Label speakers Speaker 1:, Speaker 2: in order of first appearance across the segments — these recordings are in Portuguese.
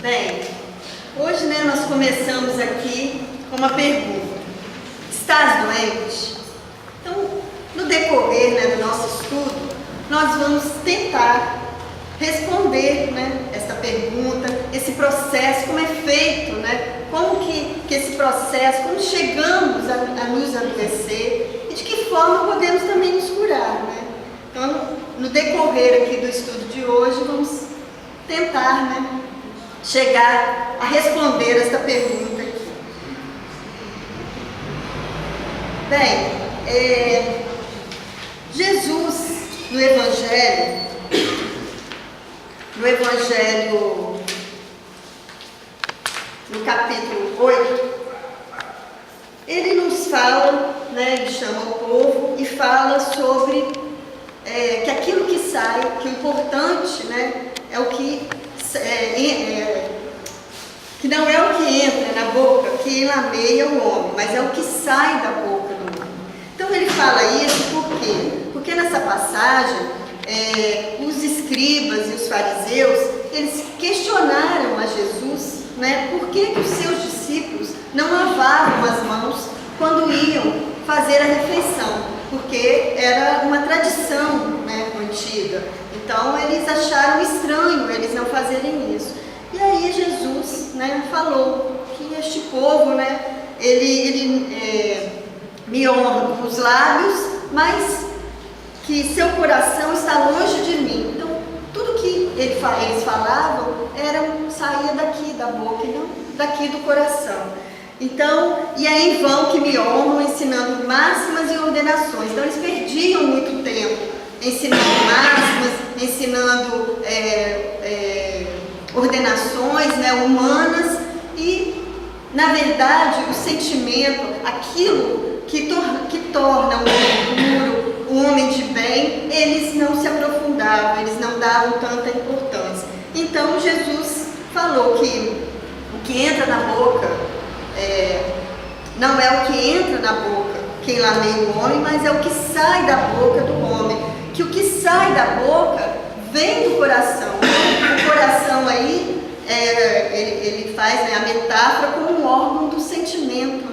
Speaker 1: Bem, hoje nós começamos aqui com uma pergunta: estás doente? Então, no decorrer do nosso estudo, nós vamos tentar responder essa pergunta, esse processo, como é feito, como que esse processo, como chegamos a nos adoecer e de que forma podemos também nos curar. Então, no decorrer aqui do estudo de hoje, vamos tentar chegar a responder esta pergunta aqui. Bem, Jesus no Evangelho, no capítulo 8, ele nos fala, ele chama o povo e fala sobre que aquilo que sai, que o importante é o que não é o que entra na boca que lameia o homem, mas é o que sai da boca do homem. Então ele fala isso por quê? Porque nessa passagem os escribas e os fariseus, eles questionaram a Jesus, por que os seus discípulos não lavavam as mãos quando iam fazer a refeição, porque era uma tradição antiga. Então eles acharam estranho eles não fazerem isso. E aí Jesus falou que este povo, ele me honra com os lábios, mas que seu coração está longe de mim. Então tudo que eles falavam saía daqui da boca e não daqui do coração. Então, e é em vão que me honram ensinando máximas e ordenações. Então eles perdiam muito tempo ensinando máximas, ensinando ordenações humanas, e na verdade o sentimento, aquilo que torna o homem puro, o homem de bem, eles não se aprofundavam, eles não davam tanta importância. Então Jesus falou que o que entra na boca não é o que entra na boca quem lameia o homem, mas é o que sai da boca do homem. Que o que sai da boca vem do coração. O coração aí, ele faz a metáfora como um órgão do sentimento,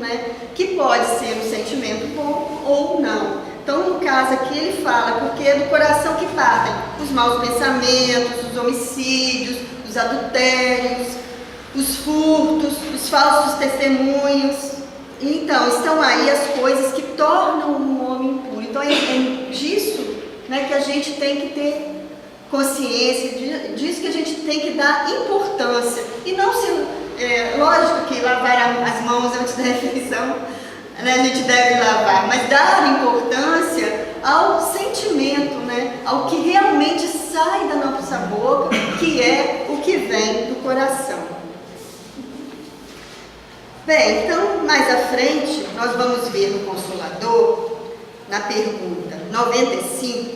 Speaker 1: que pode ser um sentimento bom ou não. Então, no caso aqui, ele fala, porque é do coração que partem os maus pensamentos, os homicídios, os adultérios, os furtos, os falsos testemunhos. Então, estão aí as coisas que tornam um homem impuro. Então, é disso que a gente tem que ter consciência, disso que a gente tem que dar importância. E não se... lógico que lavar as mãos antes da refeição, a gente deve lavar, mas dar importância ao sentimento, ao que realmente sai da nossa boca, que é o que vem do coração. Bem, então, mais à frente, nós vamos ver no Consolador, na pergunta 95,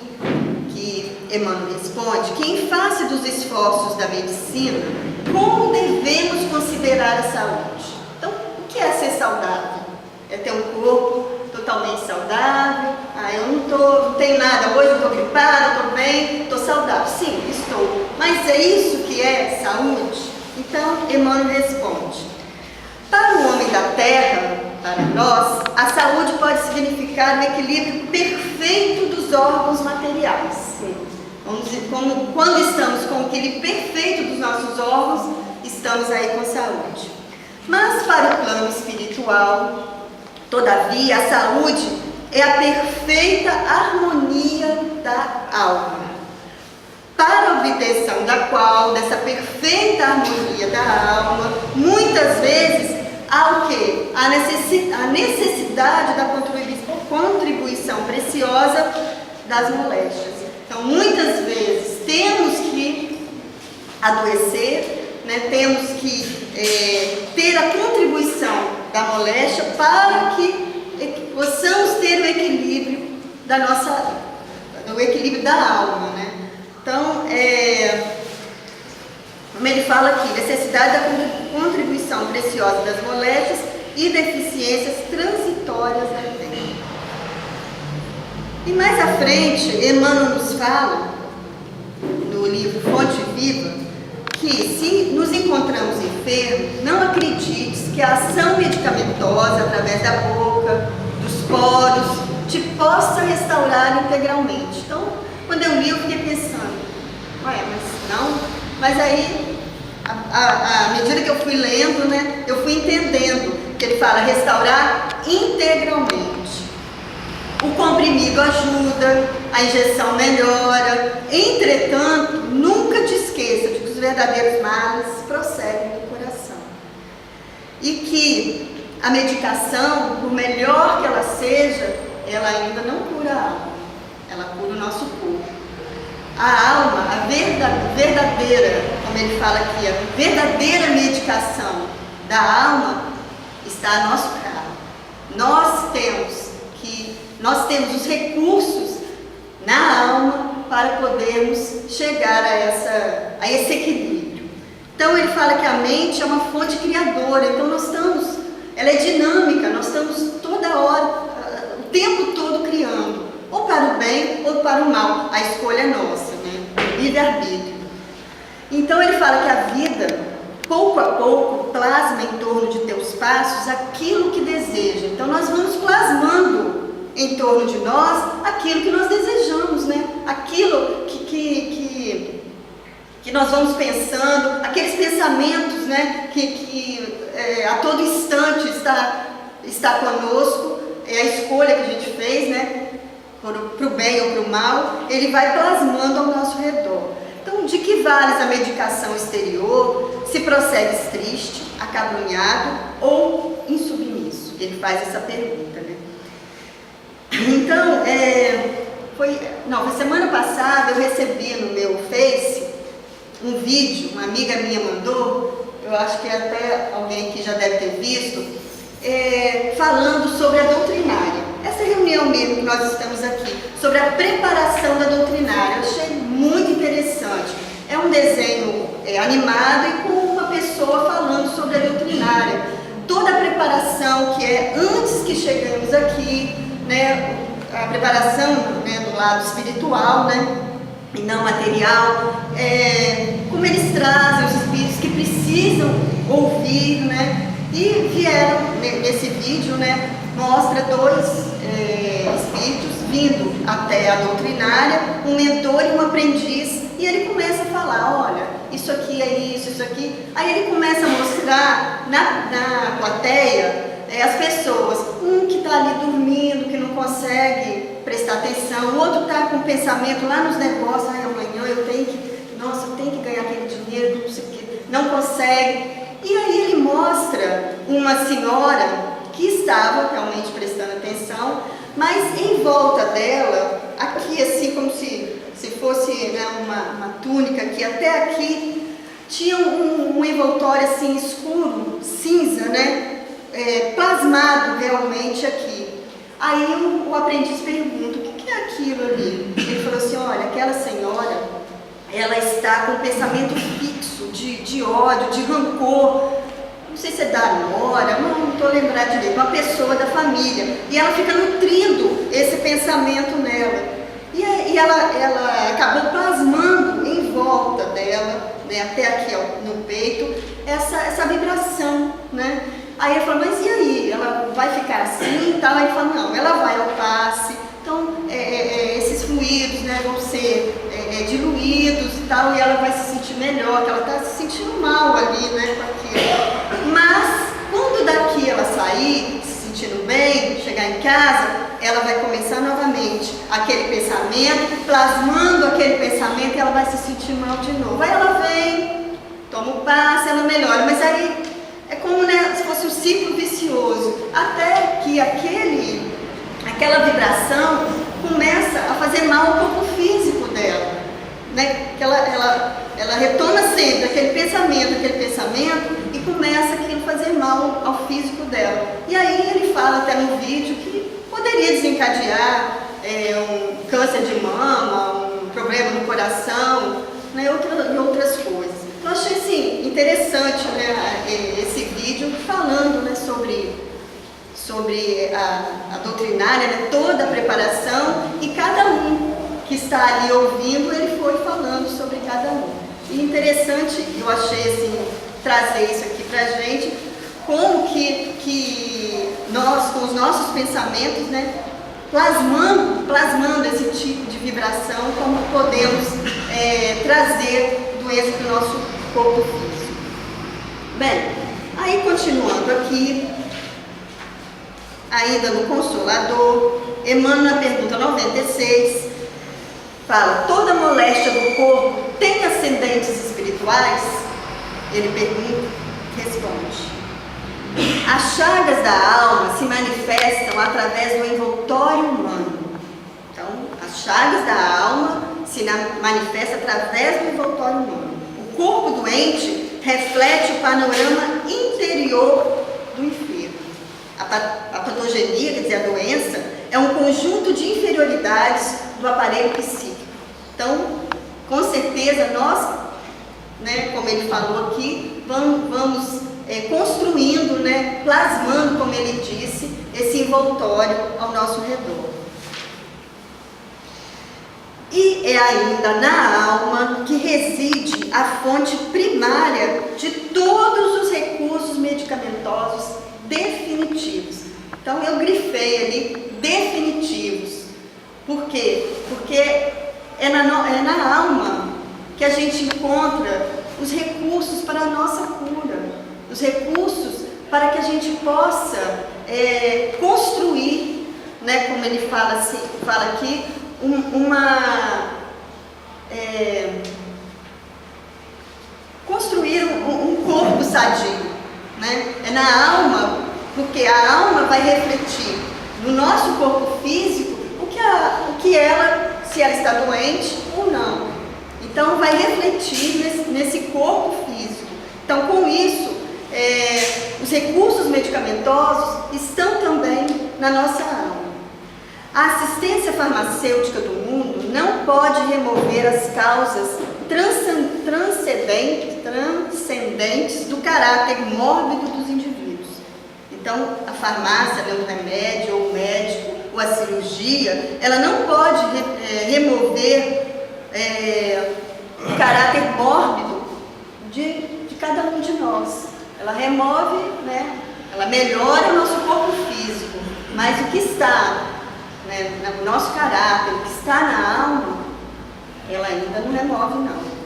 Speaker 1: que Emmanuel responde, que em face dos esforços da medicina, como devemos considerar a saúde? Então, o que é ser saudável? É ter um corpo totalmente saudável? Eu não tenho nada, hoje eu estou gripada, estou bem, estou saudável. Sim, estou. Mas é isso que é saúde? Então, Emmanuel responde, para o homem da terra, para nós, a saúde pode significar o equilíbrio perfeito dos órgãos materiais. Vamos dizer, quando estamos com o equilíbrio perfeito dos nossos órgãos, estamos aí com saúde. Mas para o plano espiritual, todavia, a saúde é a perfeita harmonia da alma, para a obtenção da qual, dessa perfeita harmonia da alma, muitas vezes há o quê? A necessidade da contribuição preciosa das moléstias. Então, muitas vezes temos que adoecer, temos que ter a contribuição da moléstia para que possamos ter o equilíbrio o equilíbrio da alma, Então, como ele fala aqui, necessidade da contribuição preciosa das moléstias e deficiências transitórias da vida. E mais à frente, Emmanuel nos fala, no livro Fonte Viva, que se nos encontramos encontramos enfermo, não acredites que a ação medicamentosa através da boca, dos poros, te possa restaurar integralmente. Então, quando eu li, eu fiquei pensando, ué, mas não, mas aí, à medida que eu fui lendo, né, eu fui entendendo que ele fala restaurar integralmente. O comprimido ajuda, a injeção melhora, entretanto, nunca te esqueça de que os verdadeiros males procedem do coração. E que a medicação, por melhor que ela seja, ela ainda não cura a alma, ela cura o nosso corpo. A alma, a verdadeira, como ele fala aqui, a verdadeira medicação da alma está a nosso cargo. Nós temos os recursos na alma para podermos chegar a esse equilíbrio. Então ele fala que a mente é uma fonte criadora, então ela é dinâmica, nós estamos toda hora, o tempo todo criando, ou para o bem ou para o mal, a escolha é nossa, né? Livre-arbítrio. Então ele fala que a vida, pouco a pouco, plasma em torno de teus passos aquilo que deseja. Então nós vamos plasmando em torno de nós aquilo que nós desejamos, né? Aquilo que nós vamos pensando, aqueles pensamentos, né? que a todo instante está conosco, é a escolha que a gente fez, né? Para o bem ou para o mal, ele vai plasmando ao nosso redor. Então, de que vales a medicação exterior se prossegues triste, acabrunhado ou insubmisso? Ele faz essa pergunta, né? Então, foi semana passada eu recebi no meu Face um vídeo, uma amiga minha mandou, eu acho que até alguém aqui já deve ter visto, falando sobre a doutrinária. Essa reunião mesmo que nós estamos aqui, sobre a preparação da doutrinária, eu achei muito interessante. É um desenho animado e com uma pessoa falando sobre a doutrinária. Toda a preparação que é antes que chegamos aqui, né, a preparação, né, do lado espiritual, né, e não material, como eles trazem os espíritos que precisam ouvir, né, e vieram nesse vídeo, né, mostra dois espíritos vindo até a doutrinária, um mentor e um aprendiz, e ele começa a falar, olha, isso aqui é isso aqui. Aí ele começa a mostrar na plateia as pessoas, um que está ali dormindo, que não consegue prestar atenção, o outro está com o pensamento lá nos negócios, amanhã eu tenho que ganhar aquele dinheiro, não sei o que, não consegue. E aí ele mostra uma senhora que estava realmente prestando atenção, mas em volta dela, aqui assim como se fosse, né, uma túnica, que até aqui tinha um envoltório assim escuro, cinza, né, plasmado realmente aqui. Aí o aprendiz pergunta, o que é aquilo ali? Ele falou assim, olha, aquela senhora, ela está com um pensamento fixo de ódio, de rancor, não sei se é da nora, não estou lembrando direito, uma pessoa da família, e ela fica nutrindo esse pensamento nela, e ela acabou plasmando em volta dela, né, até aqui no peito, essa vibração, né? Aí ele falou, mas e aí, ela vai ficar assim e tal? Aí ele falou, não, ela vai ao passe, então esses fluidos, né, vão ser diluídos e tal, e ela vai se sentir melhor, que ela está se sentindo mal ali, né, com aquilo. Mas, quando daqui ela sair, se sentindo bem, chegar em casa, ela vai começar novamente aquele pensamento, plasmando aquele pensamento, e ela vai se sentir mal de novo. Aí ela vem, toma o passe, ela melhora, mas aí é como, né, se fosse um ciclo vicioso, até que aquela vibração começa a fazer mal ao corpo físico dela, né? Que ela retoma sempre aquele pensamento e começa aquilo a fazer mal ao físico dela. E aí ele fala até no vídeo que poderia desencadear um câncer de mama, um problema no coração, né, e outras coisas. Eu achei assim, interessante, né, esse vídeo falando, né, sobre a doutrinária, né, toda a preparação, e cada um que está ali ouvindo, ele foi falando sobre cada um. E interessante, eu achei assim, trazer isso aqui para a gente, como que nós, com os nossos pensamentos, né, plasmando esse tipo de vibração, como podemos trazer doença para o nosso corpo físico. Bem, aí continuando aqui, ainda no Consolador, Emmanuel, na pergunta 96, fala: toda moléstia do corpo tem ascendentes espirituais? Ele pergunta, responde: as chagas da alma se manifestam através do envoltório humano. Então, as chagas da alma se manifestam através do envoltório humano. O corpo doente reflete o panorama interior do enfermo. A patogenia, quer dizer, a doença, é um conjunto de inferioridades do aparelho psíquico. Então, com certeza, nós, né, como ele falou aqui, vamos construindo, né, plasmando, como ele disse, esse envoltório ao nosso redor. E é ainda na alma que reside a fonte primária de todos os recursos medicamentosos definitivos. Então, eu grifei ali, definitivos. Por quê? Porque é na alma que a gente encontra os recursos para a nossa cura, os recursos para que a gente possa construir, né, como ele fala aqui, construir um corpo sadio, né? É na alma, porque a alma vai refletir no nosso corpo físico o que ela, se ela está doente ou não. Então vai refletir nesse corpo físico. Então, com isso, os recursos medicamentosos estão também na nossa alma. A assistência farmacêutica do mundo não pode remover as causas transcendentes do caráter mórbido dos indivíduos. Então, a farmácia, o remédio, ou o médico, ou a cirurgia, ela não pode remover o caráter mórbido de cada um de nós. Ela remove, né? Ela melhora o nosso corpo físico, mas o que está, né, no nosso caráter, o que está na alma, ela ainda não remove, não.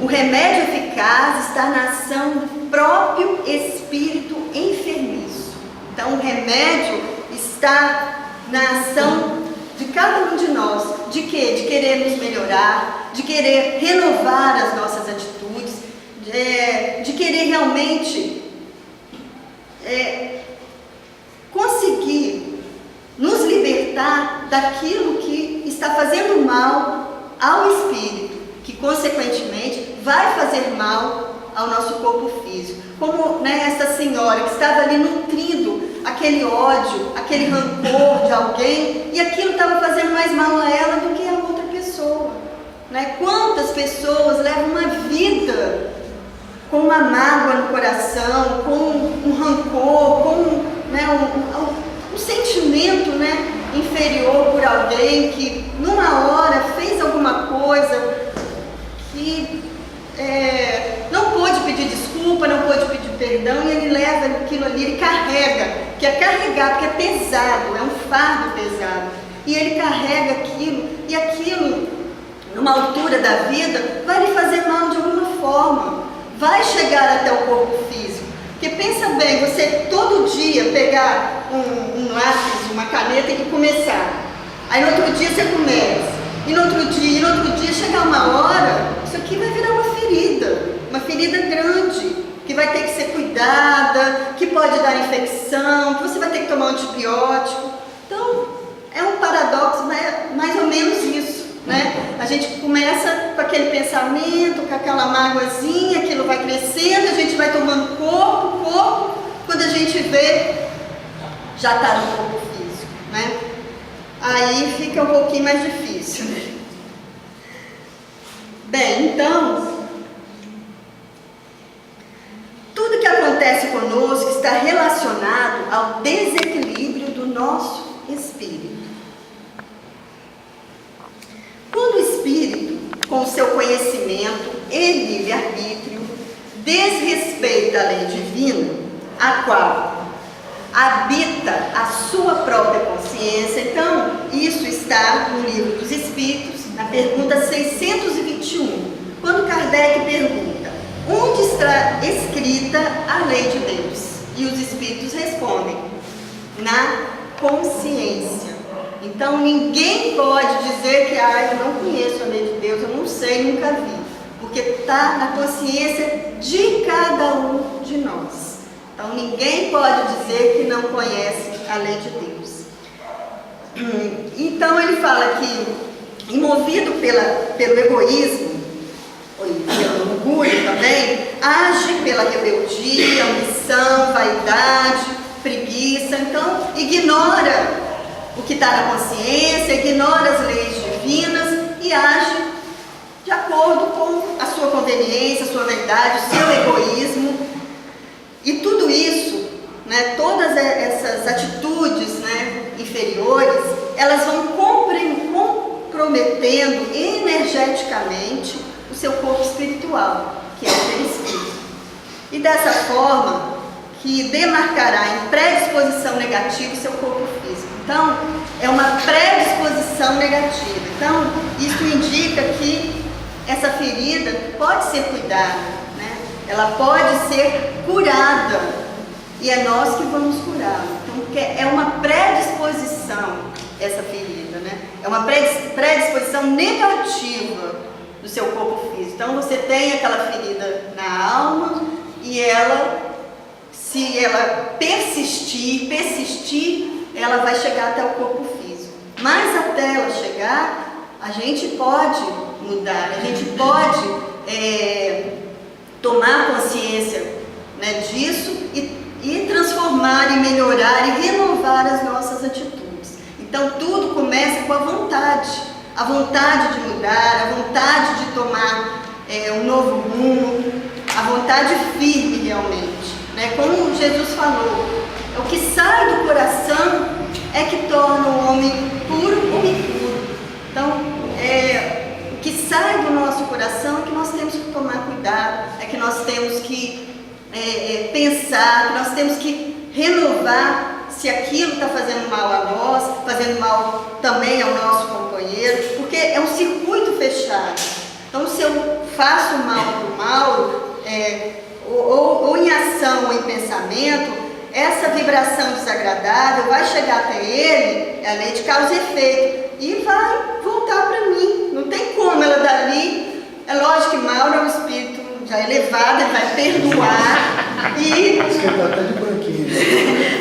Speaker 1: O remédio eficaz está na ação do próprio espírito enfermiço. Então, o remédio está na ação de cada um de nós. De quê? De querer nos melhorar, de querer renovar as nossas atitudes, de querer realmente conseguir nos libertar daquilo que está fazendo mal ao espírito, que consequentemente vai fazer mal ao nosso corpo físico. Como, né, essa senhora que estava ali nutrindo aquele ódio, aquele rancor de alguém, e aquilo estava fazendo mais mal a ela do que a outra pessoa. Né? Quantas pessoas levam uma vida com uma mágoa no coração, com um rancor, com, né, um sentimento, né, inferior por alguém que numa hora fez alguma coisa que não pôde pedir desculpa, não pôde pedir perdão, e ele leva aquilo ali, ele carrega, que é carregar, porque é pesado, é um fardo pesado, e ele carrega aquilo, e aquilo, numa altura da vida, vai lhe fazer mal de alguma forma, vai chegar até o corpo físico. Porque pensa bem, você todo dia pegar um lápis, uma caneta e começar, aí no outro dia você começa, e no outro dia, chegar uma hora, isso aqui vai virar uma ferida grande, que vai ter que ser cuidada, que pode dar infecção, que você vai ter que tomar um antibiótico. Então, é um paradoxo, mais ou menos isso, né? A gente começa com aquele pensamento, com aquela mágoazinha, aquilo vai crescendo, a gente vai tomando corpo, quando a gente vê, já está no corpo físico, né? Aí fica um pouquinho mais difícil, né? Bem, então, tudo que acontece conosco está relacionado ao desequilíbrio do nosso espírito. Quando o espírito, com seu conhecimento e livre-arbítrio, desrespeita a lei divina, a qual habita a sua própria consciência. Então, isso está no Livro dos Espíritos, na pergunta 621, quando Kardec pergunta: onde está escrita a lei de Deus? E os Espíritos respondem: na consciência. Então, ninguém pode dizer que eu não conheço a lei de Deus, eu não sei, nunca vi, porque está na consciência de cada um de nós. Então, ninguém pode dizer que não conhece a lei de Deus. Então, ele fala que, movido pelo egoísmo, e pelo orgulho também, age pela rebeldia, omissão, vaidade, preguiça. Então, ignora o que está na consciência, ignora as leis divinas e age de acordo com a sua conveniência, a sua vaidade, o seu egoísmo. E tudo isso, né, todas essas atitudes, né, inferiores, elas vão comprometendo energeticamente o seu corpo espiritual, que é o perispírito. E dessa forma, que demarcará em predisposição negativa o seu corpo físico. Então, é uma predisposição negativa. Então, isso indica que essa ferida pode ser cuidada, né? Ela pode ser curada, e é nós que vamos curá-la. Então, porque é uma predisposição essa ferida, né? É uma predisposição negativa do seu corpo físico. Então, você tem aquela ferida na alma, e ela, se ela persistir, ela vai chegar até o corpo físico. Mas até ela chegar, a gente pode mudar, a gente pode tomar consciência, né, disso e transformar, e melhorar, e renovar as nossas atitudes. Então, tudo começa com a vontade de mudar, a vontade de tomar um novo rumo, a vontade firme realmente, né? Como Jesus falou, o que sai do coração é que torna o homem puro ou impuro. Então, o que sai do nosso coração é que nós temos que tomar cuidado, é que nós temos que pensar, que nós temos que renovar se aquilo está fazendo mal a nós, fazendo mal também ao nosso companheiro, porque é um circuito fechado. Então, se eu faço mal por mal, ou em ação ou em pensamento, essa vibração desagradável vai chegar até ele, é a lei de causa e efeito, e vai voltar para mim. Não tem como ela dali. É lógico que Mauro é um espírito já elevado, ele vai perdoar e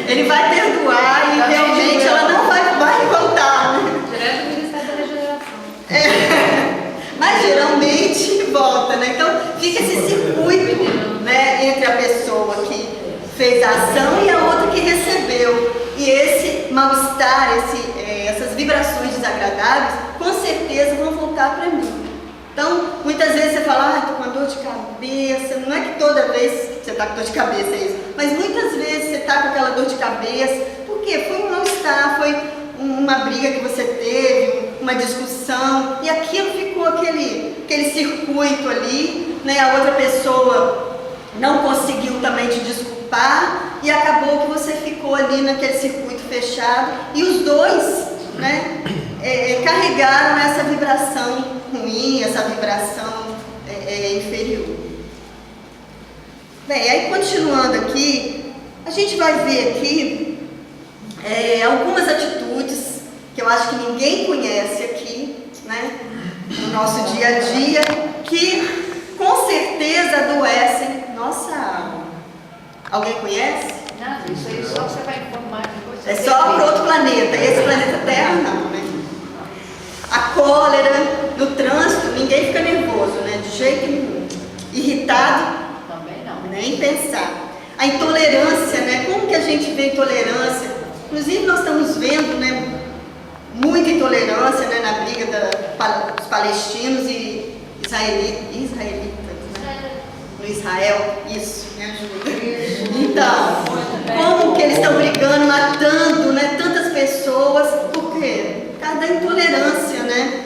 Speaker 1: ele vai perdoar e realmente ela não vai voltar, né?
Speaker 2: Direto do Ministério da Regeneração.
Speaker 1: Mas geralmente volta, né? Então fica esse circuito, né, entre a pessoa que fez a ação e a outra que recebeu. E esse mal-estar, essas vibrações desagradáveis, com certeza vão voltar para mim. Então, muitas vezes você fala, estou com dor de cabeça. Não é que toda vez você está com dor de cabeça, é isso. Mas muitas vezes você está com aquela dor de cabeça. Por quê? Foi um mal-estar, foi uma briga que você teve, uma discussão. E aquilo ficou aquele circuito ali, né? A outra pessoa não conseguiu também te desculpar. E acabou que você ficou ali naquele circuito fechado. E os dois, né, carregaram essa vibração ruim, essa vibração inferior. Bem, aí continuando aqui, a gente vai ver aqui algumas atitudes que eu acho que ninguém conhece aqui, né, no nosso dia a dia, que com certeza adoecem nossa alma. Alguém conhece?
Speaker 2: Não, isso aí só você vai informar depois.
Speaker 1: É só para outro planeta, esse planeta Terra não, né? A cólera, no trânsito, ninguém fica nervoso, né? De jeito nenhum. Irritado,
Speaker 2: também não.
Speaker 1: Nem pensar. A intolerância, né? Como que a gente vê intolerância? Inclusive nós estamos vendo, né, muita intolerância, né, na briga dos palestinos e israelitas, né? No Israel, isso, me ajuda. Então, como que eles estão brigando, matando, né, tantas pessoas, por quê? Por causa da intolerância, né?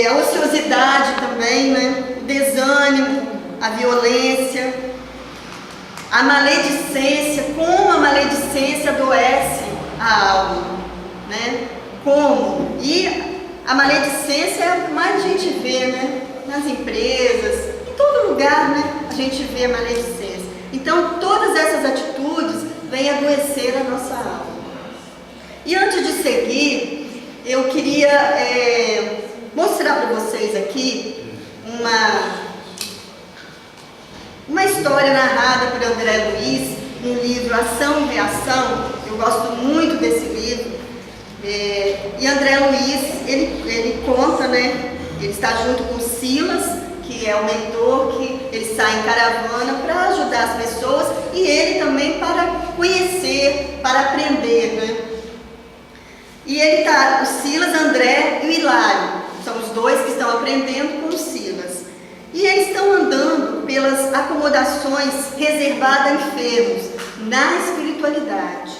Speaker 1: A ociosidade também, né? O desânimo, a violência, a maledicência, como a maledicência adoece a alma, né? Como? E a maledicência é o que mais a gente vê, né? Nas empresas, em todo lugar, né? A gente vê a maledicência. Então, todas essas atitudes vêm adoecer a nossa alma. E antes de seguir, eu queria mostrar para vocês aqui uma história narrada por André Luiz no livro Ação e Reação. Eu gosto muito desse livro. E André Luiz, ele conta, né? Ele está junto com Silas, que é o mentor, que ele sai em caravana para ajudar as pessoas, e ele também para conhecer, para aprender, né? E ele está, o Silas, André e o Hilário, são os dois que estão aprendendo com o Silas. E eles estão andando pelas acomodações reservadas a enfermos, na espiritualidade.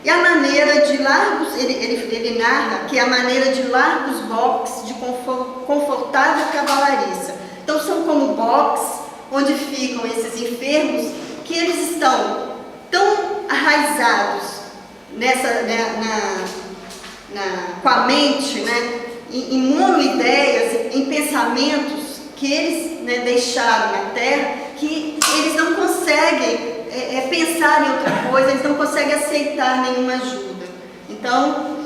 Speaker 1: E a maneira de largos, ele narra que é a maneira de largos boxes de confortável cavalariça. Então são como boxes onde ficam esses enfermos que eles estão tão arraizados com a mente, né, em monoideias, em pensamentos que eles, né, deixaram na terra, que eles não conseguem pensar em outra coisa, eles não conseguem aceitar nenhuma ajuda. Então,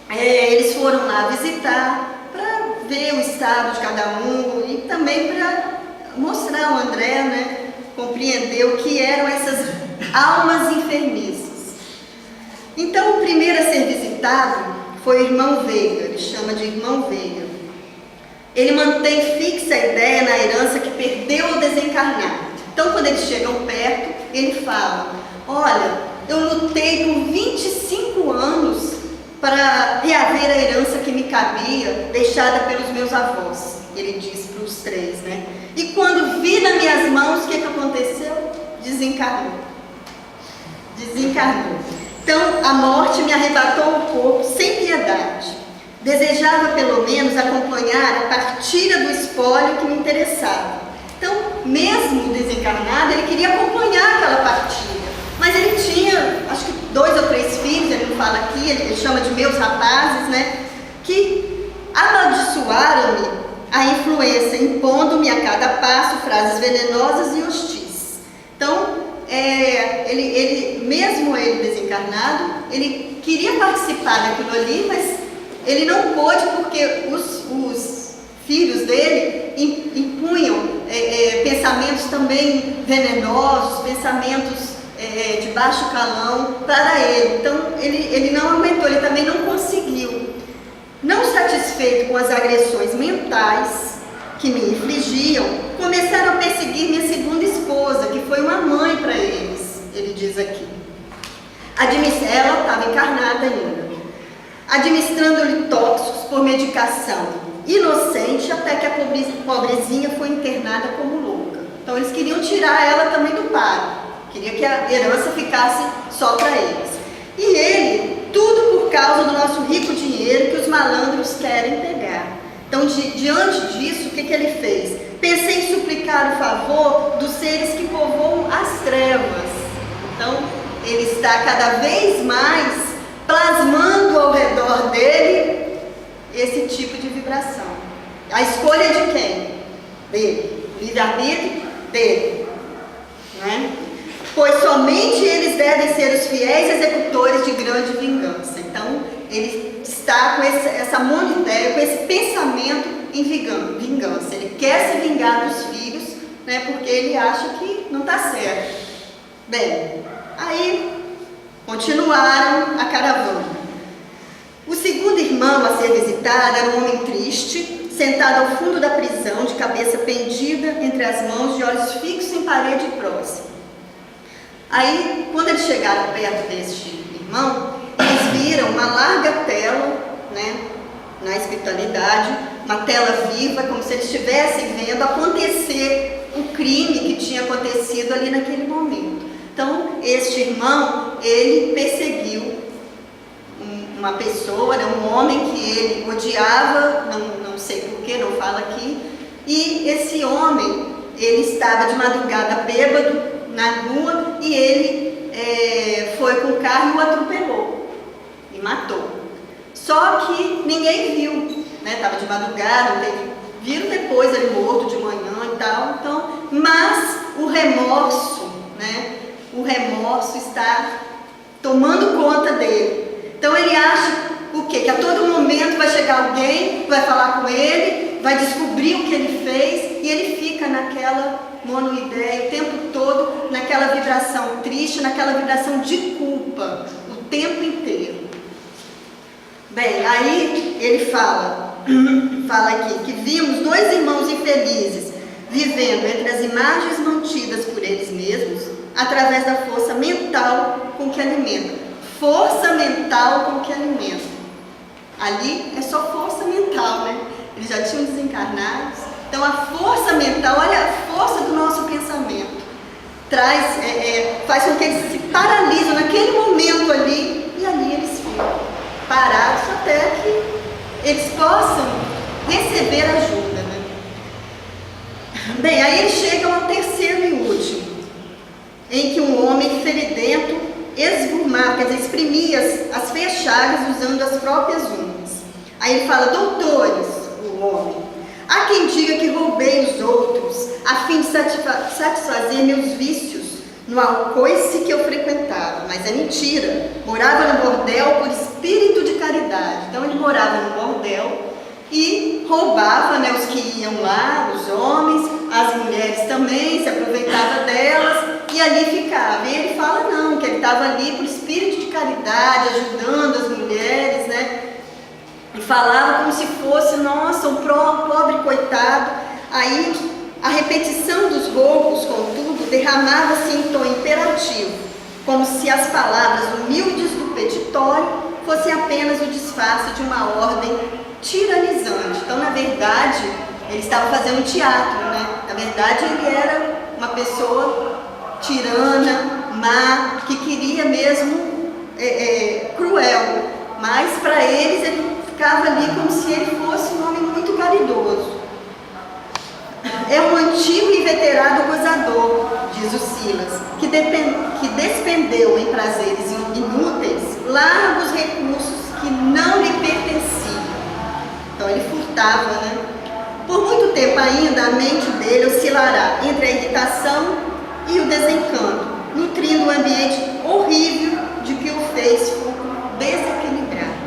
Speaker 1: eles foram lá visitar para ver o estado de cada um e também para mostrar ao André, né, compreender o que eram essas almas enfermiças. Então, o primeiro a ser visitado foi o irmão Veiga, ele chama de irmão Veiga. Ele mantém fixa a ideia na herança que perdeu ao desencarnar. Então, quando eles chegam perto, ele fala: olha, eu lutei por 25 anos para reaver a herança que me cabia, deixada pelos meus avós. Ele diz para os três, né? E quando vi nas minhas mãos, o que aconteceu? Desencarnou. Desencarnou. Então, a morte me arrebatou o corpo sem piedade. Desejava, pelo menos, acompanhar a partilha do espólio que me interessava. Então, mesmo desencarnado, ele queria acompanhar aquela partilha. Mas ele tinha, acho que 2 ou 3 filhos, ele não fala aqui, ele chama de meus rapazes, né? Que amaldiçoaram-me a influência, impondo-me a cada passo frases venenosas e hostis. Então, mesmo ele desencarnado, ele queria participar daquilo ali, mas ele não pôde porque os filhos dele impunham pensamentos também venenosos, pensamentos de baixo calão para ele. Então, ele não aguentou, ele também não conseguiu. Não satisfeito com as agressões mentais que me infligiam, começaram a perseguir minha segunda esposa, que foi uma mãe para eles, ele diz aqui. Ela estava encarnada ainda. Administrando-lhe tóxicos por medicação, inocente, até que a pobrezinha foi internada como louca. Então eles queriam tirar ela também do paro, queria que a herança ficasse só para eles. E ele, tudo por causa do nosso rico dinheiro que os malandros querem pegar. Então, diante disso, o que ele fez? Pensei em suplicar o favor dos seres que povoam as trevas. Então, ele está cada vez mais plasmando ao redor dele esse tipo de vibração. A escolha de quem? Dele. O livre-arbítrio dele. Né? Pois somente eles devem ser os fiéis executores de grande vingança. Então, ele está com essa monoideia, com esse pensamento em vingança. Ele quer se vingar dos filhos, né, porque ele acha que não está certo. Bem, aí continuaram a caravana. O segundo irmão a ser visitado era um homem triste, sentado ao fundo da prisão, de cabeça pendida entre as mãos, de olhos fixos em parede próxima. Aí, quando eles chegaram perto deste irmão, eles viram uma larga tela, né, na espiritualidade, uma tela viva, como se eles estivessem vendo acontecer o crime que tinha acontecido ali naquele momento. Então, este irmão, ele perseguiu uma pessoa, né, um homem que ele odiava, não sei porquê, não fala aqui, e esse homem, ele estava de madrugada bêbado na rua e ele foi com o carro e o atropelou e matou. Só que ninguém viu, né? Estava de madrugada, viram depois ele morto de manhã e tal. Então, mas o remorso, né? O remorso está tomando conta dele. Então ele acha o quê? Que a todo momento vai chegar alguém, vai falar com ele, vai descobrir o que ele fez e ele fica naquela monoideia o tempo todo, naquela vibração triste, naquela vibração de culpa, o tempo inteiro. Bem, aí ele fala aqui que vimos 2 irmãos infelizes vivendo entre as imagens mantidas por eles mesmos através da força mental com que alimentam. Força mental com que alimentam. Ali é só força mental, né? Eles já tinham desencarnados. Então a força mental, olha a força do nosso pensamento. Faz com que eles se paralisam naquele momento ali e ali eles ficam parados até que eles possam receber ajuda, né? Bem, aí eles chegam ao terceiro e último, em que um homem feridento esvurmava, quer dizer, exprimia as feias chagas usando as próprias unhas. Aí ele fala: doutores, o homem, há quem diga que roubei os outros a fim de satisfazer meus vícios no alcoice que eu frequentava, mas é mentira. Morava no bordel por espírito de caridade. Então ele morava no bordel e roubava, né, os que iam lá, os homens, as mulheres também, se aproveitava delas e ali ficava. E ele fala não, que ele estava ali por espírito de caridade, ajudando as mulheres, né? E falava como se fosse, nossa, um pobre coitado. Aí a repetição dos roubos, contudo, derramava-se em tom imperativo, como se as palavras humildes do petitório fossem apenas o disfarce de uma ordem tiranizante. Então, na verdade, ele estava fazendo teatro, né? Na verdade, ele era uma pessoa tirana, má, que queria mesmo cruel. Mas, para eles, ele ficava ali como se ele fosse um homem muito caridoso. É um antigo e veterado gozador, diz o Silas, que despendeu em prazeres inúteis largos recursos que não lhe pertenciam. Então ele furtava, né? Por muito tempo ainda a mente dele oscilará entre a irritação e o desencanto, nutrindo um ambiente horrível de que o fez desequilibrado.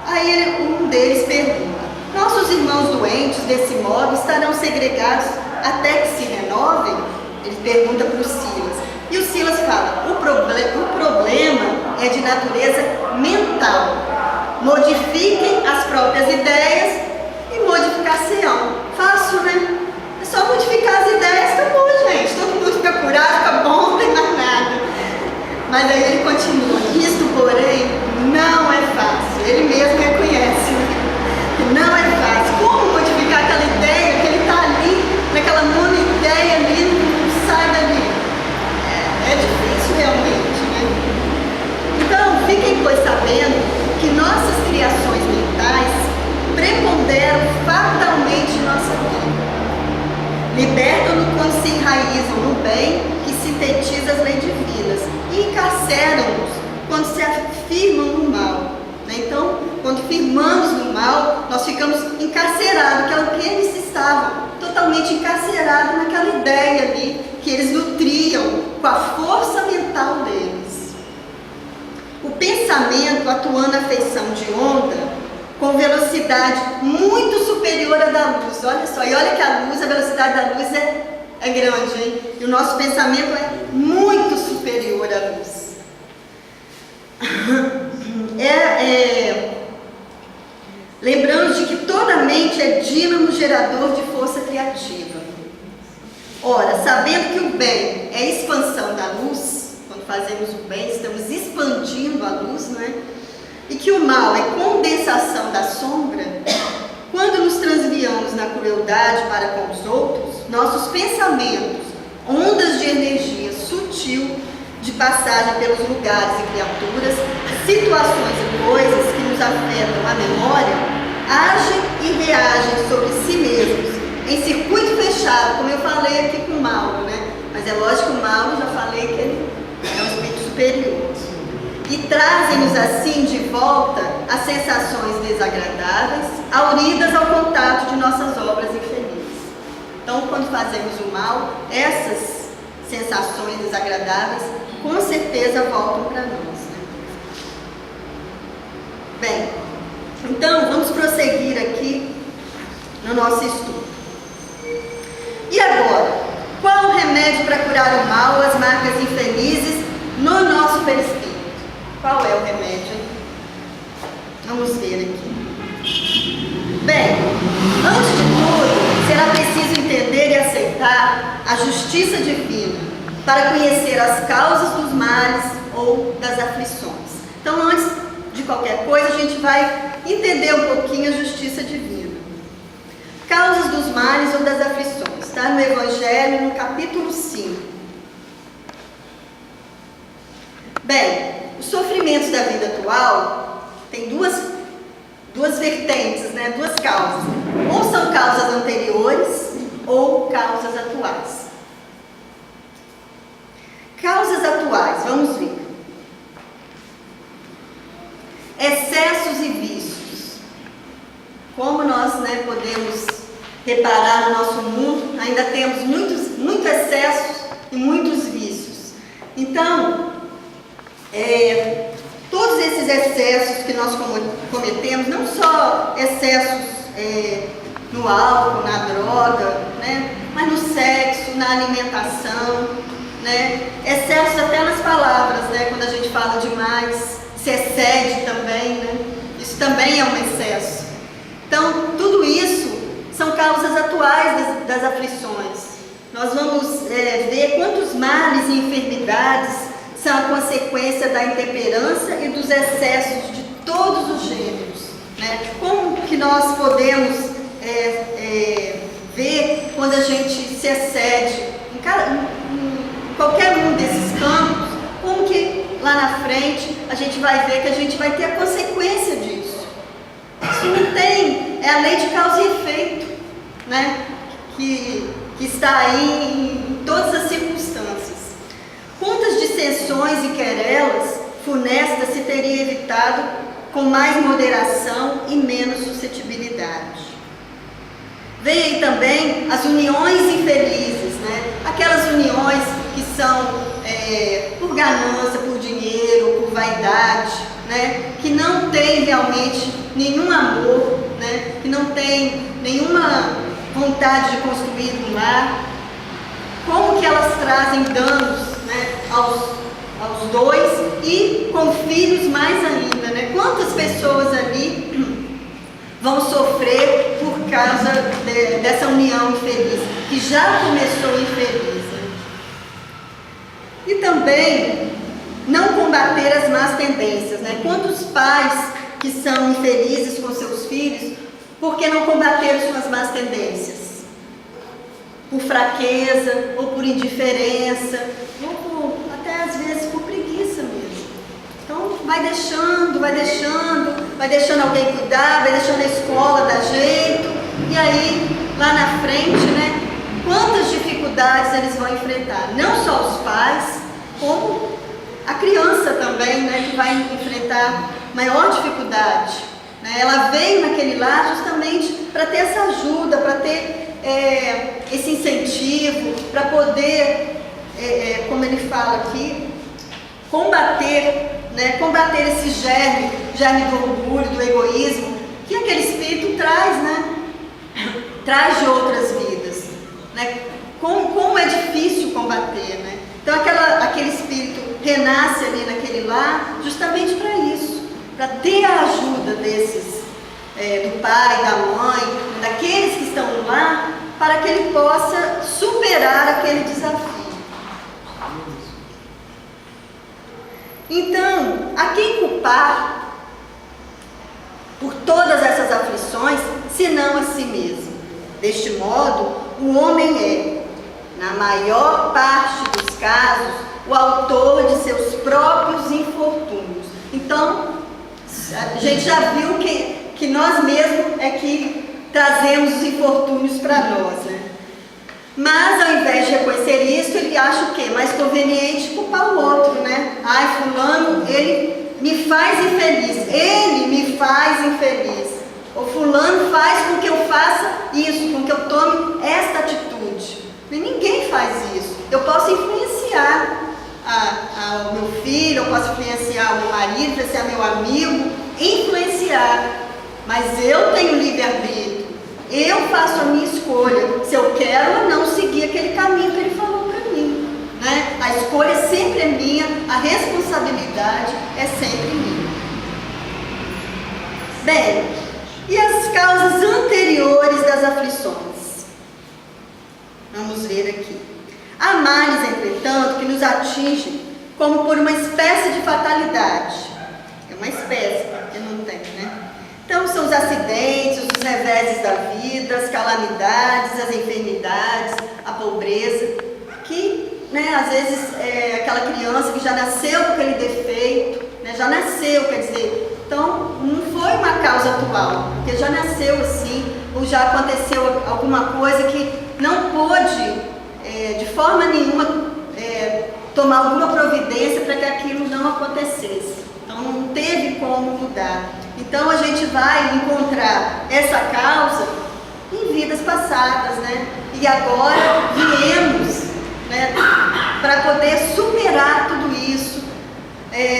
Speaker 1: Aí um deles pergunta: nossos irmãos doentes desse modo estarão segregados até que se renovem? Ele pergunta para o Silas. E o Silas fala: o problema é de natureza mental. Modifiquem as próprias ideias e modificar-se-ão. Fácil, né? É só modificar as ideias, tá bom, gente. Todo mundo fica curado, fica bom, não tem mais nada. Mas aí ele continua: isto, porém, não é fácil. Ele mesmo reconhece, né? Não é fácil. Como modificar aquela ideia que ele está ali, naquela monoideia ali, não sai dali? É difícil realmente, né? Então, fiquem, pois, sabendo que nossas criações mentais preponderam fatalmente em nossa vida. Libertam-nos quando se enraizam no bem que sintetiza as leis divinas e encarceram-nos quando se afirmam no mal. Então, quando firmamos no mal, nós ficamos encarcerados, que é o que eles estavam, totalmente encarcerados naquela ideia ali, que eles nutriam com a força mental deles. O pensamento atuando à feição de onda, com velocidade muito superior à da luz. Olha só, e olha que a velocidade da luz é grande, hein? E o nosso pensamento é muito superior à luz. Lembrando de que toda mente é dínamo gerador de força criativa. Ora, sabendo que o bem é expansão da luz, quando fazemos o bem, estamos expandindo a luz, não é? E que o mal é condensação da sombra, quando nos transviamos na crueldade para com os outros, nossos pensamentos, ondas de energia sutil, de passagem pelos lugares e criaturas, situações e coisas que nos afetam a memória, agem e reagem sobre si mesmos, em circuito fechado, como eu falei aqui com o Mauro, né? Mas é lógico que o Mauro, já falei que ele é um espírito superior. E trazem-nos assim de volta as sensações desagradáveis, auridas ao contato de nossas obras infelizes. Então, quando fazemos o mal, essas sensações desagradáveis com certeza voltam para nós, né? Bem, então vamos prosseguir aqui no nosso estudo. E agora, qual o remédio para curar o mal, as marcas infelizes no nosso perispírito? Qual é o remédio, hein? Vamos ver aqui. Bem, antes de tudo, será preciso entender e aceitar a justiça divina para conhecer as causas dos males ou das aflições. Então, antes de qualquer coisa, a gente vai entender um pouquinho a justiça divina. Causas dos males ou das aflições. Está no Evangelho, no capítulo 5. Bem, os sofrimentos da vida atual têm duas vertentes, né? Duas causas. Ou são causas anteriores ou causas atuais. Causas atuais, vamos ver. Excessos e vícios. Como nós, né, podemos reparar no nosso mundo, ainda temos muitos excessos e muitos vícios. Então, todos esses excessos que nós cometemos, não só excessos no álcool, na droga, né, mas no sexo, na alimentação, né, excessos até nas palavras, né, quando a gente fala demais, se excede também, né, isso também é um excesso. Então, tudo isso são causas atuais das aflições. Nós vamos ver quantos males e enfermidades são a consequência da intemperança e dos excessos de todos os gêneros, né? Como que nós podemos ver quando a gente se excede em qualquer um desses campos, como que lá na frente a gente vai ver que a gente vai ter a consequência disso. Isso não tem, é a lei de causa e efeito, né? Que está aí em todas as circunstâncias. Quantas dissensões e querelas funestas se teria evitado com mais moderação e menos suscetibilidade? Vem aí também as uniões infelizes, né? Aquelas uniões que são por ganância, por dinheiro, por vaidade, né? Que não tem realmente nenhum amor, né? Que não tem nenhuma vontade de construir um lar. Como que elas trazem danos, né, aos dois e com filhos mais ainda, né? Quantas pessoas ali vão sofrer por causa dessa união infeliz, que já começou infeliz, né? E também não combater as más tendências, né? Quantos pais que são infelizes com seus filhos porque não combateram suas más tendências? Por fraqueza, ou por indiferença, ou até às vezes por preguiça mesmo. Então vai deixando alguém cuidar, vai deixando a escola dar jeito, e aí lá na frente, né, quantas dificuldades eles vão enfrentar, não só os pais, como a criança também, né, que vai enfrentar maior dificuldade, né? Ela veio naquele lar justamente para ter essa ajuda, para ter esse incentivo, para poder, como ele fala aqui, combater esse germe do orgulho, do egoísmo, que aquele espírito traz, né? Traz de outras vidas, né? Como é difícil combater, né? Então aquele espírito renasce ali naquele lar justamente para isso, para ter a ajuda desses, do pai, da mãe, daqueles que estão no lar, para que ele possa superar aquele desafio. Então, a quem culpar por todas essas aflições, senão a si mesmo? Deste modo, o homem é, na maior parte dos casos, o autor de seus próprios infortúnios. Então, a gente já viu que nós mesmos é que trazemos os infortúnios para nós, né? Mas ao invés de reconhecer isso, ele acha o quê? Mais conveniente culpar o outro, né? Ai, fulano, ele me faz infeliz, ele me faz infeliz. O fulano faz com que eu faça isso, com que eu tome esta atitude. E ninguém faz isso. Eu posso influenciar o meu filho, eu posso influenciar o meu marido, influenciar meu amigo, influenciar. Mas eu tenho livre-arbítrio. Eu faço a minha escolha, se eu quero ou não seguir aquele caminho que ele falou para mim, né? A escolha sempre é minha, a responsabilidade é sempre minha. Bem, e as causas anteriores das aflições? Vamos ver aqui. Há males, entretanto, que nos atingem como por uma espécie de fatalidade. É uma espécie, porque não tem, né? Então, são os acidentes, os reveses da vida, as calamidades, as enfermidades, a pobreza, que, né, às vezes, aquela criança que já nasceu com aquele defeito, né, já nasceu, quer dizer, então, não foi uma causa atual, porque já nasceu assim, ou já aconteceu alguma coisa que não pôde, de forma nenhuma, tomar alguma providência para que aquilo não acontecesse. Então, não teve como mudar. Então, a gente vai encontrar essa causa em vidas passadas, né? E agora viemos, né, para poder superar tudo isso.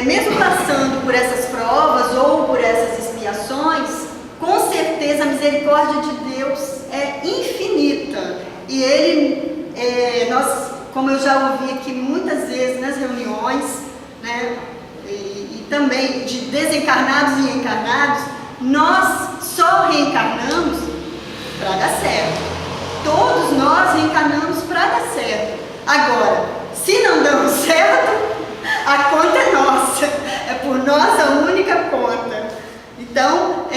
Speaker 1: Mesmo passando por essas provas ou por essas expiações, com certeza a misericórdia de Deus é infinita. E Ele, como eu já ouvi aqui muitas vezes nas reuniões, né, e também de desencarnados e encarnados, nós só reencarnamos para dar certo. Todos nós reencarnamos para dar certo. Agora, se não damos certo, a conta é nossa, é por nossa única conta. Então,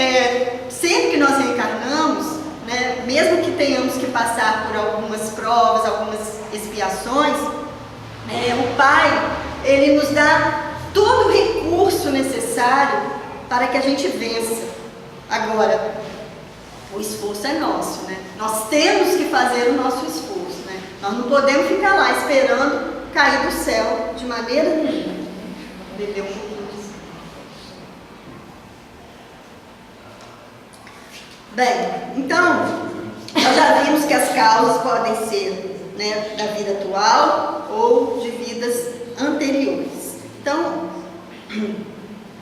Speaker 1: sempre que nós reencarnamos, né, mesmo que tenhamos que passar por algumas provas, algumas expiações, o Pai, Ele nos dá todo o recurso necessário para que a gente vença. Agora, o esforço é nosso, né? Nós temos que fazer o nosso esforço, né? Nós não podemos ficar lá esperando cair do céu de maneira nenhuma. Beber um pouquinho. Bem, então, nós já vimos que as causas podem ser, né, da vida atual ou de vidas anteriores. Então,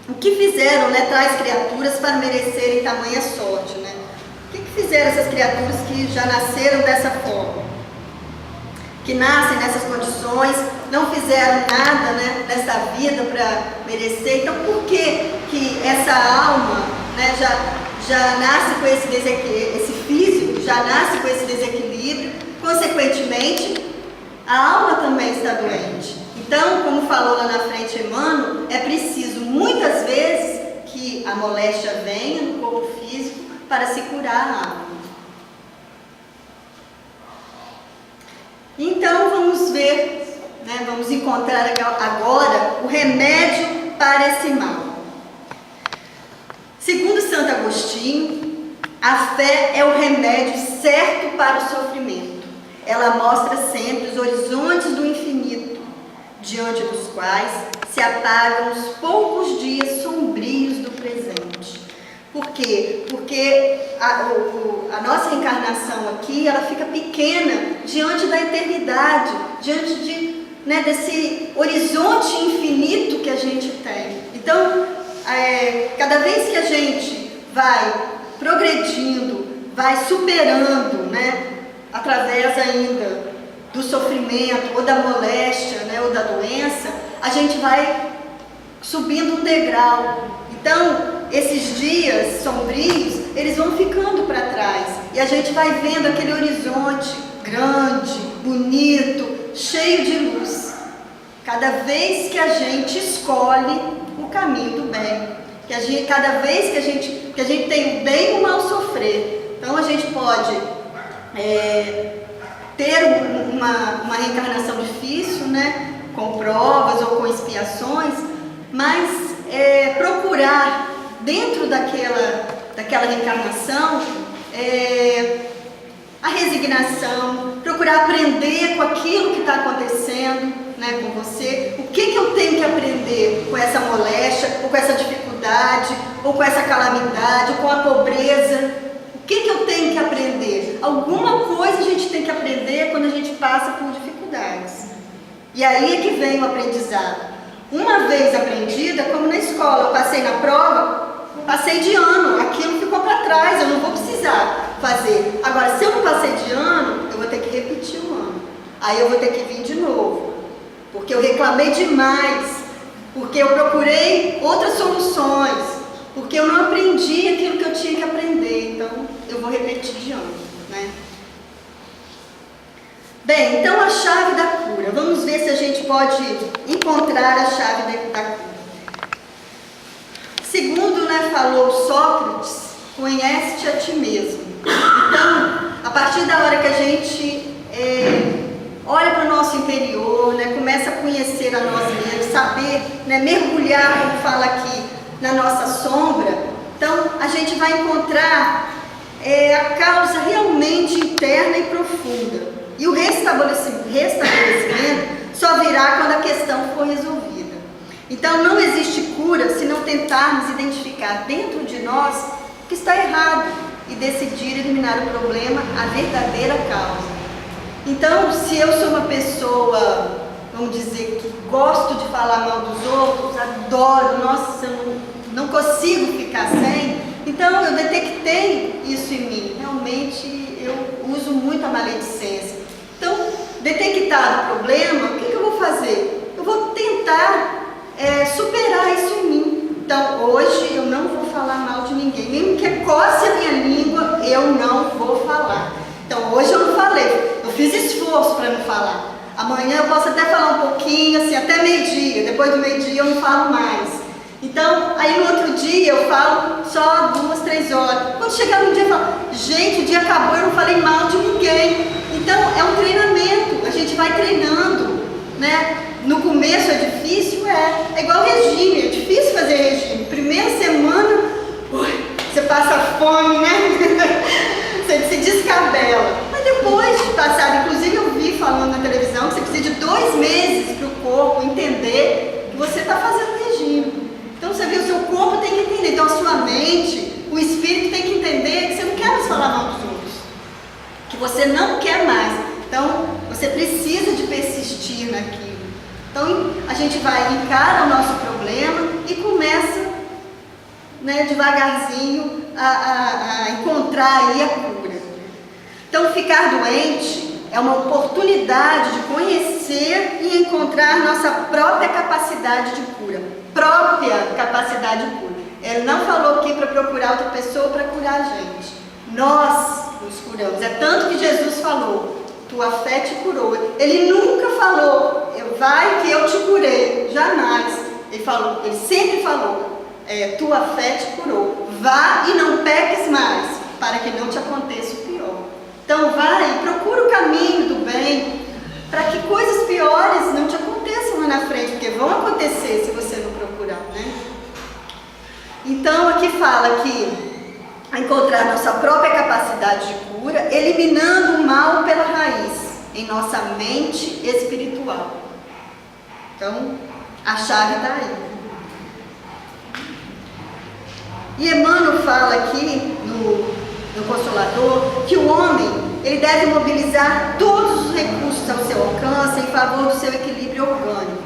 Speaker 1: o que fizeram, né, tais criaturas para merecerem tamanha sorte, né? O que fizeram essas criaturas que já nasceram dessa forma? Que nascem nessas condições, não fizeram nada, né, nessa vida para merecer. Então, por que essa alma, né, já nasce com esse desequilíbrio, esse físico já nasce com esse desequilíbrio, consequentemente, a alma também está doente. Então, como falou lá na frente Emmanuel, é preciso muitas vezes que a moléstia venha no corpo físico para se curar a alma. Então, vamos ver, né, vamos encontrar agora o remédio para esse mal. Segundo Santo Agostinho, a fé é o remédio certo para o sofrimento. Ela mostra sempre os horizontes do infinito, diante dos quais se apagam os poucos dias sombrios do presente. Por quê? Porque a nossa encarnação aqui, ela fica pequena diante da eternidade, diante desse horizonte infinito que a gente tem. Então, cada vez que a gente vai progredindo, vai superando, né, através ainda do sofrimento, ou da moléstia, né, ou da doença, a gente vai subindo um degrau. Então, esses dias sombrios, eles vão ficando para trás. E a gente vai vendo aquele horizonte grande, bonito, cheio de luz. Cada vez que a gente escolhe o caminho do bem. Cada vez que a gente tem o bem e o mal sofrer. Então, a gente pode ter uma reencarnação difícil, né, com provas ou com expiações, mas procurar dentro daquela reencarnação a resignação, procurar aprender com aquilo que está acontecendo, né, com você. O que eu tenho que aprender com essa moléstia, ou com essa dificuldade, ou com essa calamidade, ou com a pobreza? O que eu tenho que aprender? Alguma coisa a gente tem que aprender quando a gente passa por dificuldades. E aí é que vem o aprendizado. Uma vez aprendida, como na escola, eu passei na prova, passei de ano, aquilo ficou para trás, eu não vou precisar fazer. Agora, se eu não passei de ano, eu vou ter que repetir o ano. Aí eu vou ter que vir de novo, porque eu reclamei demais, porque eu procurei outras soluções, porque eu não aprendi aquilo que eu tinha que aprender. Então, eu vou repetir de ano, né? Bem, então a chave da cura. Vamos ver se a gente pode encontrar a chave da cura. Segundo, né, falou Sócrates, conhece-te a ti mesmo. Então, a partir da hora que a gente olha para o nosso interior, né, começa a conhecer a nós mesmos, saber, né, mergulhar, como fala aqui, na nossa sombra, então a gente vai encontrar a causa realmente interna e profunda. E o restabelecimento só virá quando a questão for resolvida. Então não existe cura se não tentarmos identificar dentro de nós o que está errado e decidir eliminar o problema, a verdadeira causa. Então, se eu sou uma pessoa, vamos dizer, que gosto de falar mal dos outros, adoro, nossa, eu não consigo ficar sem, então eu detectei isso em mim. Realmente eu uso muito a maledicência. Então, detectado o problema, o que eu vou fazer? Eu vou tentar superar isso em mim. Então, hoje eu não vou falar mal de ninguém. Mesmo que coce a minha língua, eu não vou falar. Então, hoje eu não falei. Eu fiz esforço para não falar. Amanhã eu posso até falar um pouquinho, assim, até meio-dia. Depois do meio-dia eu não falo mais. Então, aí no outro dia eu falo só 2, 3 horas. Quando chegar no dia eu falo, gente, o dia acabou, eu não falei mal de ninguém. Então, é um treinamento. A gente vai treinando, né? No começo é difícil, é igual regime, é difícil fazer regime. Primeira semana, você passa fome, né? Você se descabela. Mas depois de passar, inclusive eu vi falando na televisão que você precisa de 2 meses para o corpo entender que você está fazendo regime. Então você vê, o seu corpo tem que entender. Então a sua mente, o espírito tem que entender que você não quer mais falar mal dos outros, que você não quer mais. Então você precisa de persistir naquilo. Então a gente vai encarar o nosso problema e começa, né, devagarzinho a encontrar aí a cura. Então ficar doente é uma oportunidade de conhecer e encontrar nossa própria capacidade de cura. Própria capacidade de cura. Ele não falou aqui para procurar outra pessoa para curar a gente. Nós nos curamos. É tanto que Jesus falou, tua fé te curou. Ele nunca falou, vai que eu te curei. Jamais. Ele sempre falou, tua fé te curou. Vá e não peques mais, para que não te aconteça o pior. Então vai e procura o caminho do bem, para que coisas piores não te aconteçam lá na frente, porque vão acontecer se você não procurar, né? Então aqui fala que encontrar nossa própria capacidade de cura, eliminando o mal pela raiz em nossa mente espiritual. Então a chave está aí. E Emmanuel fala aqui no Consolador que o homem ele deve mobilizar todos os recursos ao seu alcance em favor do seu equilíbrio orgânico,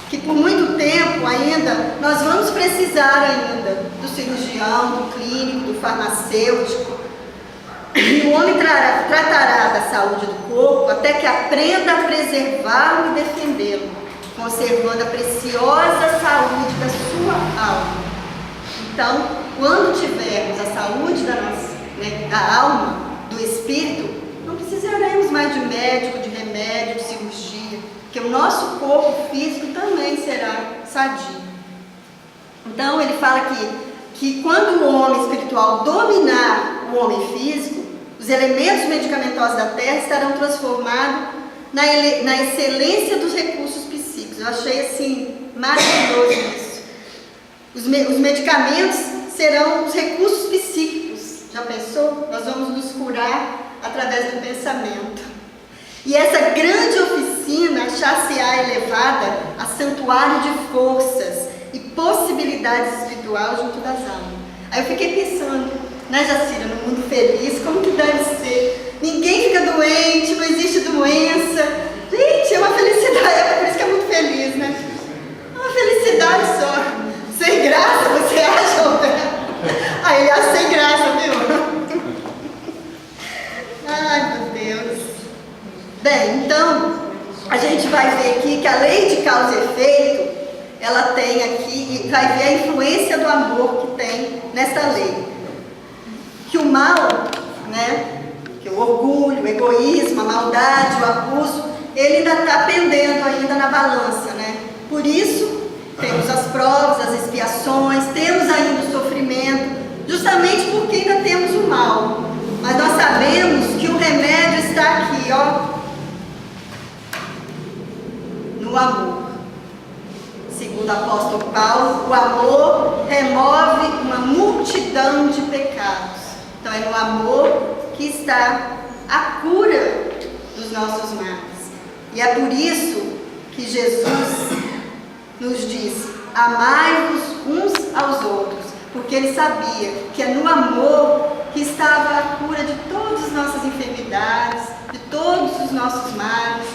Speaker 1: que por muito tempo ainda nós vamos precisar ainda do cirurgião, do clínico, do farmacêutico. E o homem tratará da saúde do corpo até que aprenda a preservá-lo e defendê-lo, conservando a preciosa saúde da sua alma. Então, quando tivermos a saúde da alma, do espírito, não precisaremos mais de médico, de remédio, de cirurgia, porque o nosso corpo físico também será sadio. Então ele fala que quando o homem espiritual dominar o homem físico, os elementos medicamentosos da terra estarão transformados na excelência dos recursos psíquicos. Eu achei assim maravilhoso isso. Os medicamentos serão os recursos psíquicos. Já pensou? Nós vamos nos curar através do pensamento. E essa grande oficina achar-se-á elevada a santuário de forças e possibilidades espirituais junto das almas. Aí eu fiquei pensando, né, Jacira, no mundo feliz, como que deve ser? Ninguém fica doente, não existe doença. Gente, é uma felicidade, é por isso que é muito feliz, né? É uma felicidade só. Sem graça, você acha, Roberto? Aí ele acha sem graça, viu? Ai, meu Deus. Bem, então, a gente vai ver aqui que a lei de causa e efeito, ela tem aqui, e vai ver a influência do amor que tem nessa lei. Que o mal, né, que o orgulho, o egoísmo, a maldade, o abuso, ele ainda está pendendo ainda na balança, né? Por isso, temos as provas, as expiações, temos ainda o sofrimento, justamente porque ainda temos o mal. Mas nós sabemos que o remédio está aqui, ó, no amor. Segundo o apóstolo Paulo, o amor remove uma multidão de pecados. Então é no amor que está a cura dos nossos males. E é por isso que Jesus nos diz: amai-vos uns aos outros, porque ele sabia que é no amor que estava a cura de todas as nossas enfermidades, de todos os nossos males,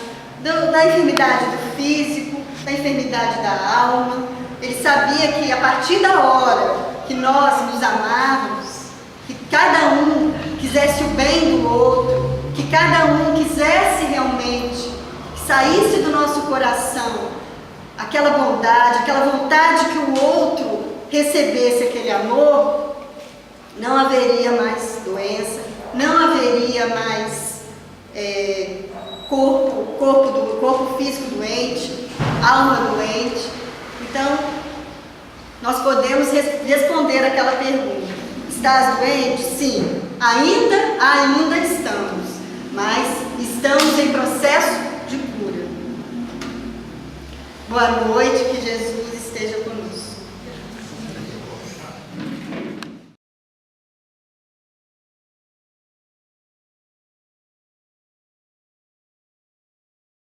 Speaker 1: da enfermidade do físico, da enfermidade da alma. Ele sabia que a partir da hora que nós nos amarmos, que cada um quisesse o bem do outro, que cada um quisesse realmente, que saísse do nosso coração aquela bondade, aquela vontade que o outro recebesse aquele amor, não haveria mais doença, não haveria mais corpo físico doente, alma doente. Então, nós podemos responder aquela pergunta: estás doente? Sim, ainda estamos, mas estamos em processo de cura. Boa noite, que Jesus